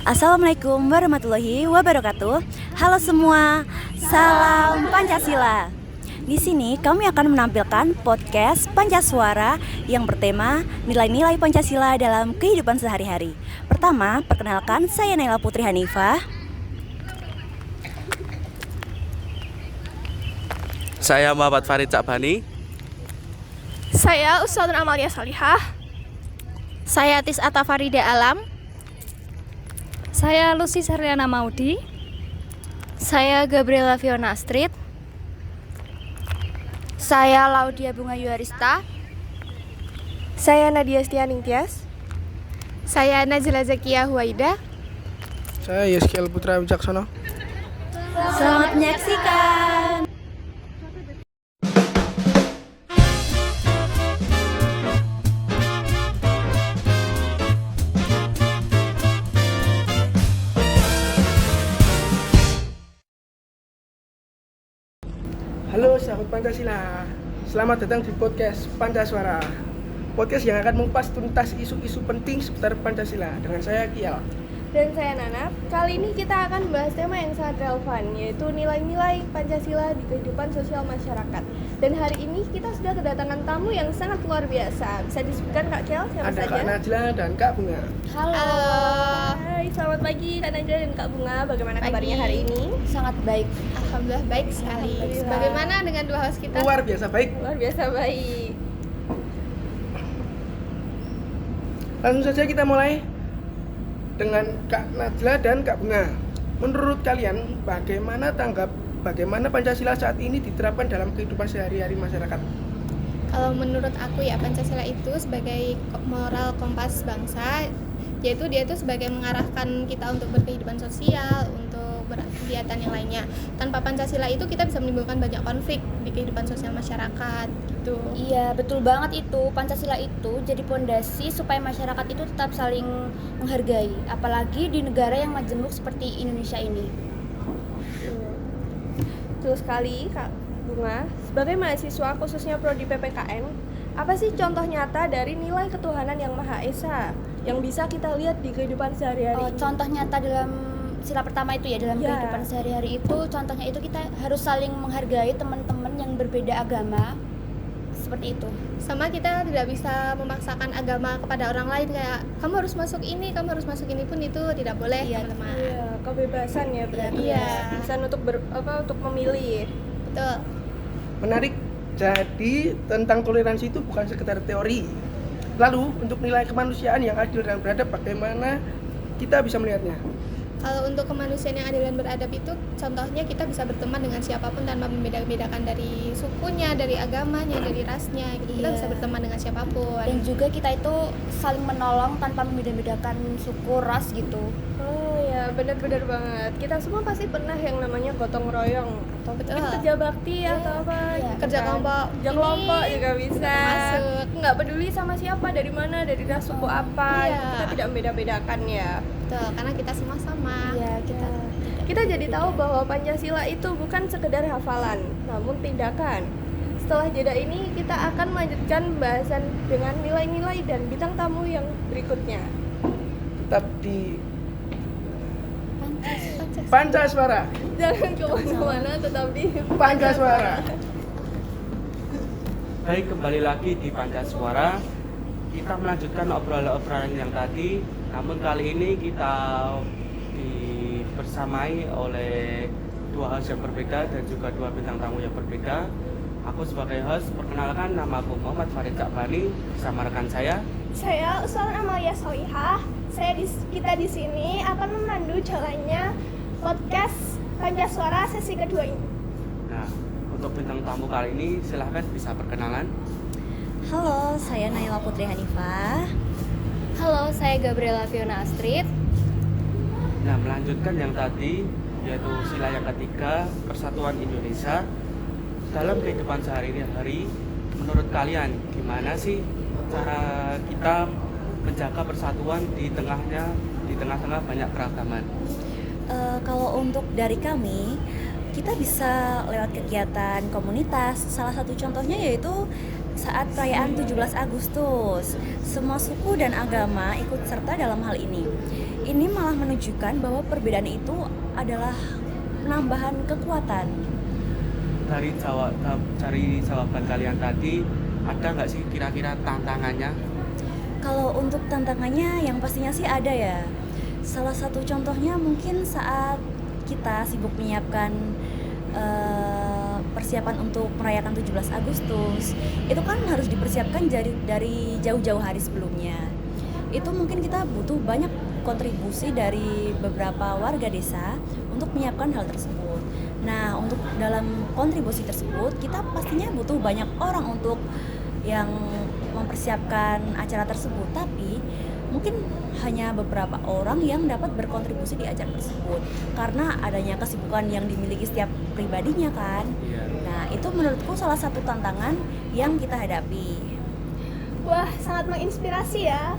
Assalamualaikum warahmatullahi wabarakatuh. Halo semua, salam Pancasila. Di sini kami akan menampilkan podcast Pancaswara yang bertema nilai-nilai Pancasila dalam kehidupan sehari-hari. Pertama, perkenalkan saya Naila Putri Hanifah. Saya Muhammad Farid Cakbani. Saya Ustadzah Amalia Salihah. Saya Tis Atafarida Alam. Saya Lucy Sarliana Maudi. Saya Gabriela Fiona Astrid. Saya Laudia Bunga Yuarista. Saya Nadia Stianing Tias. Saya Najla Zakia Huwaida. Saya Yeskiel Putra Wijaksono. Selamat menyaksikan. Halo sahabat Pancasila, selamat datang di podcast Pancaswara. Podcast yang akan mengupas tuntas isu-isu penting seputar Pancasila dengan saya Kial. Dan saya Nana. Kali ini kita akan membahas tema yang sangat relevan, yaitu nilai-nilai Pancasila di kehidupan sosial masyarakat. Dan hari ini kita sudah kedatangan tamu yang sangat luar biasa. Bisa disebutkan Kak Kial siapa Ada saja? Kak Najla dan Kak Bunga. Halo. Hai, selamat pagi Kak Najla dan Kak Bunga. Bagaimana kabarnya hari ini? Sangat baik. Alhamdulillah baik sekali. Alhamdulillah. Bagaimana dengan dua host kita? Luar biasa baik. Luar biasa baik. Langsung saja kita mulai dengan Kak Najla dan Kak Bunga. Menurut kalian bagaimana Pancasila saat ini diterapkan dalam kehidupan sehari-hari masyarakat? Kalau menurut aku ya, Pancasila itu sebagai moral kompas bangsa, yaitu dia itu sebagai mengarahkan kita untuk berkehidupan sosial, untuk berkegiatan yang lainnya. Tanpa Pancasila itu kita bisa menimbulkan banyak konflik di kehidupan sosial masyarakat gitu. Iya, betul banget itu. Pancasila itu jadi pondasi supaya masyarakat itu tetap saling menghargai, apalagi di negara yang majemuk seperti Indonesia ini. Betul sekali Kak Bunga. Sebagai mahasiswa khususnya prodi PPKN, apa sih contoh nyata dari nilai ketuhanan yang Maha Esa yang bisa kita lihat di kehidupan sehari-hari? Contoh nyata dalam sila pertama itu ya, dalam kehidupan sehari-hari itu, contohnya itu kita harus saling menghargai teman-teman yang berbeda agama. Seperti itu. Sama kita tidak bisa memaksakan agama kepada orang lain, kayak kamu harus masuk ini pun itu tidak boleh, teman-teman. Iya, kebebasan ya berarti. Iya. Kebebasan untuk memilih. Betul. Menarik. Jadi tentang toleransi itu bukan sekedar teori. Lalu untuk nilai kemanusiaan yang adil dan beradab, bagaimana kita bisa melihatnya? Kalau untuk kemanusiaan yang adil dan beradab itu, contohnya kita bisa berteman dengan siapapun tanpa membeda-bedakan dari sukunya, dari agamanya, dari rasnya. Kita bisa berteman dengan siapapun. Dan juga kita itu saling menolong tanpa membeda-bedakan suku, ras gitu. Oh ya, benar-benar banget. Kita semua pasti pernah yang namanya gotong royong atau Betul. kerja bakti atau apa gitu Kerja kan. kelompok. Kerja kelompok juga bisa. Masuk. Nggak peduli sama siapa, dari mana, dari ras suku apa, Iya. kita tidak membeda-bedakan ya. Betul, karena kita semua sama. Iya, Kita jadi tahu bahwa Pancasila itu bukan sekedar hafalan, namun tindakan. Setelah jeda ini, kita akan melanjutkan pembahasan dengan nilai-nilai dan bintang tamu yang berikutnya. Tetap di Pancaswara. Jangan kemana-mana, tetap di Pancaswara. Baik, kembali lagi di Pancaswara. Kita melanjutkan obrolan-obrolan yang tadi. Namun kali ini kita dibersamai oleh dua host yang berbeda dan juga dua bintang tamu yang berbeda. Aku sebagai host, perkenalkan, nama aku Muhammad Farid Cakbani bersama rekan saya. Saya Ustadzah Amalia Salihah. Kita di sini akan memandu jalannya podcast Pancaswara sesi kedua ini. Nah, untuk bintang tamu kali ini silahkan bisa perkenalan. Halo, saya Naila Putri Hanifah. Halo, saya Gabriela Fiona Astrid. Nah, melanjutkan yang tadi, yaitu sila yang ketiga, Persatuan Indonesia. Dalam kehidupan sehari-hari, menurut kalian gimana sih cara kita menjaga persatuan di tengah-tengah banyak keragaman? Kalau untuk dari kami, kita bisa lewat kegiatan komunitas. Salah satu contohnya yaitu saat perayaan 17 Agustus. Semua suku dan agama ikut serta dalam hal ini. Ini malah menunjukkan bahwa perbedaan itu adalah penambahan kekuatan. Dari jawaban kalian tadi, ada nggak sih kira-kira tantangannya? Kalau untuk tantangannya yang pastinya sih ada ya. Salah satu contohnya mungkin saat kita sibuk menyiapkan persiapan untuk merayakan 17 Agustus. Itu kan harus dipersiapkan dari jauh-jauh hari sebelumnya. Itu mungkin kita butuh banyak kontribusi dari beberapa warga desa untuk menyiapkan hal tersebut. Nah, untuk dalam kontribusi tersebut kita pastinya butuh banyak orang untuk yang mempersiapkan acara tersebut, tapi mungkin hanya beberapa orang yang dapat berkontribusi di acara tersebut karena adanya kesibukan yang dimiliki setiap pribadinya kan. Nah, itu menurutku salah satu tantangan yang kita hadapi. Wah, sangat menginspirasi ya.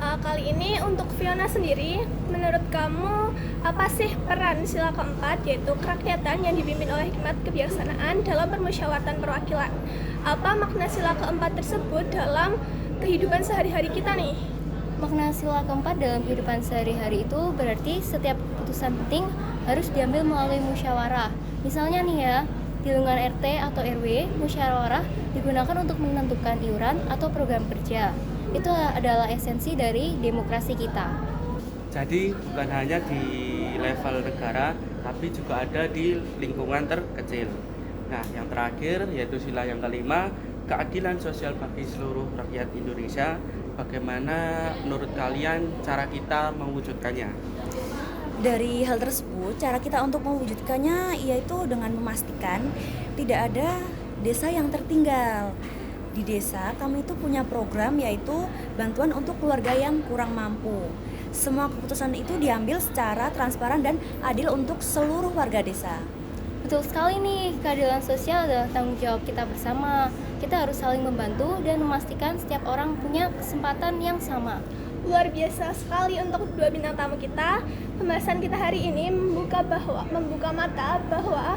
Kali ini untuk Fiona sendiri, menurut kamu apa sih peran sila keempat, yaitu kerakyatan yang dipimpin oleh hikmat kebijaksanaan dalam permusyawaratan perwakilan? Apa makna sila keempat tersebut dalam kehidupan sehari-hari kita nih? Makna sila keempat dalam kehidupan sehari-hari itu berarti setiap keputusan penting harus diambil melalui musyawarah. Misalnya nih ya, di lingkungan RT atau RW, musyawarah digunakan untuk menentukan iuran atau program kerja. Itu adalah esensi dari demokrasi kita. Jadi bukan hanya di level negara, tapi juga ada di lingkungan terkecil. Nah, yang terakhir yaitu sila yang kelima, keadilan sosial bagi seluruh rakyat Indonesia. Bagaimana menurut kalian cara kita mewujudkannya? Dari hal tersebut, cara kita untuk mewujudkannya yaitu dengan memastikan tidak ada desa yang tertinggal. Di desa kami itu punya program yaitu bantuan untuk keluarga yang kurang mampu. Semua keputusan itu diambil secara transparan dan adil untuk seluruh warga desa. Betul sekali nih, keadilan sosial adalah tanggung jawab kita bersama. Kita harus saling membantu dan memastikan setiap orang punya kesempatan yang sama. Luar biasa sekali untuk dua bintang tamu kita. Pembahasan kita hari ini membuka mata bahwa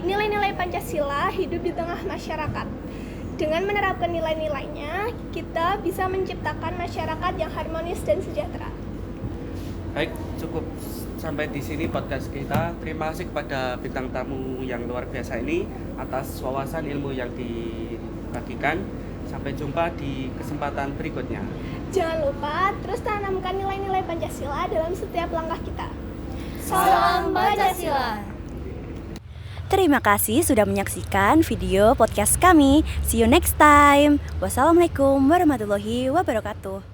nilai-nilai Pancasila hidup di tengah masyarakat. Dengan menerapkan nilai-nilainya, kita bisa menciptakan masyarakat yang harmonis dan sejahtera. Baik, cukup sampai di sini podcast kita. Terima kasih kepada bintang tamu yang luar biasa ini atas wawasan ilmu yang dibagikan. Sampai jumpa di kesempatan berikutnya. Jangan lupa terus tanamkan nilai-nilai Pancasila dalam setiap langkah kita. Salam Pancasila. Terima kasih sudah menyaksikan video podcast kami. See you next time. Wassalamualaikum warahmatullahi wabarakatuh.